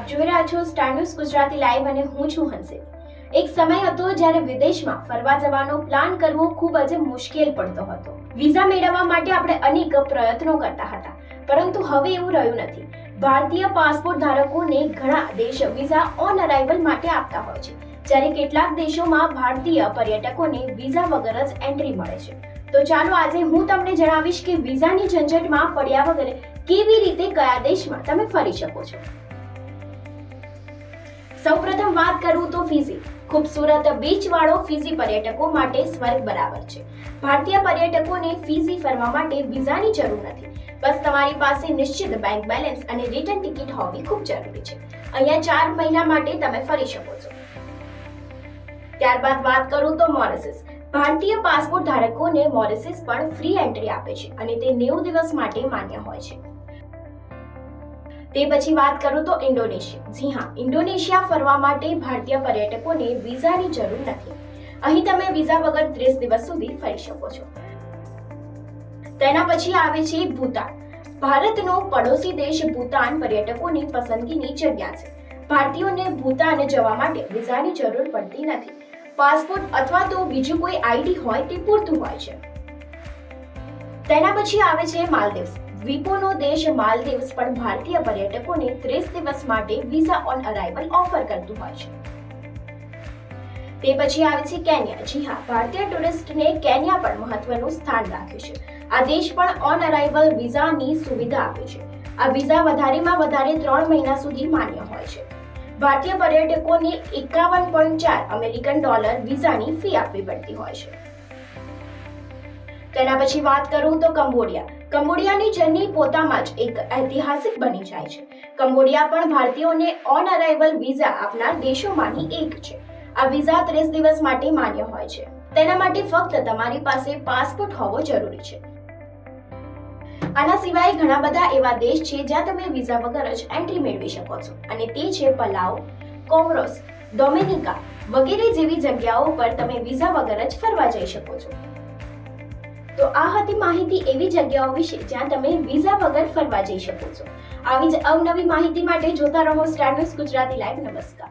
આપ જોઈ રહ્યા છો સ્ટાર ન્યૂઝ ગુજરાતી લાઈવ અને હું છું હંસિલ. એક સમય હતો જ્યારે વિદેશમાં ફરવા જવાનો પ્લાન કરવો ખૂબ જ મુશ્કેલ પડતો હતો. વિઝા મેળવવા માટે આપણે અનેક પ્રયત્નો કરતા હતા, પરંતુ હવે એવું રહ્યું નથી. ભારતીય પાસપોર્ટ ધારકોને ઘણા દેશ વિઝા ઓન અરાઇવલ માટે આપતા હોય છે, જ્યારે કેટલાક દેશોમાં ભારતીય પર્યટકોને વિઝા વગર જ એન્ટ્રી મળે છે. તો ચાલો આજે હું તમને જણાવીશ કે વિઝાની ઝંઝટમાં પડ્યા વગર કેવી રીતે કયા દેશમાં તમે ફરી શકો છો. સૌપ્રથમ વાત કરું તો ફિજી. ખૂબસૂરત બીચ વાળો ફિજી પર્યટકો માટે સ્વર્ગ બરાબર છે. ભારતીય પર્યટકોને ફિજી ફરવા માટે વિઝાની જરૂર નથી. બસ તમારી પાસે નિશ્ચિત બેંક બેલેન્સ અને રિટર્ન ટિકિટ હોવી ખૂબ જરૂરી છે. અહીંયા 4 મહિના માટે તમે ફરી શકો છો. ત્યારબાદ વાત કરું તો મોરિશિયસ. ભારતીય પાસપોર્ટ ધારકોને મોરિશિયસ પણ ફ્રી એન્ટ્રી આપે છે અને તે 90 દિવસ માટે માન્ય હોય છે. તે પછી વાત કરું તો ઇન્ડોનેશિયા. જી હા, ઇન્ડોનેશિયા ફરવા માટે ભારતીય પર્યટકોને વિઝાની જરૂર નથી. અહીં તમે વિઝા વગર 30 દિવસ સુધી ફરી શકો છો. તેના પછી આવે છે ભૂતાન. ભારતનો પડોશી દેશ ભૂતાન પર્યટકોની પસંદગીની જગ્યા છે. ભારતીયોને ભૂતાન જવા માટે વિઝાની જરૂર પડતી નથી. પાસપોર્ટ અથવા તો બીજું કોઈ આઈડી હોય તે પૂરતું હોય છે. તેના પછી આવે છે માલદીવ્સ. દ્વીપોનો દેશ માલદીવ્સ પણ ભારતીય પર્યટકોને 30 દિવસ માટે વિઝા ઓન અરાઇવલ ઓફર કરતું હોય છે. તે પછી આવે છે કેન્યા. જી હા, ભારતીય ટુરિસ્ટને કેન્યા પણ મહત્વનું સ્થાન રાખ્યું છે. આ દેશ પણ ઓન અરાઇવલ વિઝાની સુવિધા આપે છે. આ વિઝા વધારેમાં વધારે 3 મહિના સુધી માન્ય હોય છે. ભારતીય પર્યટકોને $51.4 અમેરિકન વિઝાની ફી આપવી પડતી હોય છે. તેના પછી વાત કરું તો કંબોડિયા. કંબોડિયાની જર્ની પોતામાં જ એક ઐતિહાસિક બની જાય છે. કંબોડિયા પણ ભારતીયોને ઓન અરાઇવલ વિઝા આપનાર દેશોમાંની એક છે. આ વિઝા 30 દિવસ માટે માન્ય હોય છે. તેના માટે ફક્ત તમારી પાસે પાસપોર્ટ હોવો જરૂરી છે. આના સિવાય ઘણા બધા એવા દેશ છે જ્યાં તમે વિઝા વગર જ એન્ટ્રી મેળવી શકો છો, અને તે છે પલાઉ, કોમોરોસ, ડોમિનિકા વગેરે જેવી જગ્યાઓ પર તમે વિઝા વગર જ ફરવા જઈ શકો છો. તો આ હતી માહિતી એવી જગ્યાઓ વિશે જ્યાં તમે વિઝા વગર ફરવા જઈ શકો છો. આવી જ અવનવી માહિતી માટે જોતા રહો સ્ટાર ન્યૂઝ ગુજરાતી લાઈવ. નમસ્કાર.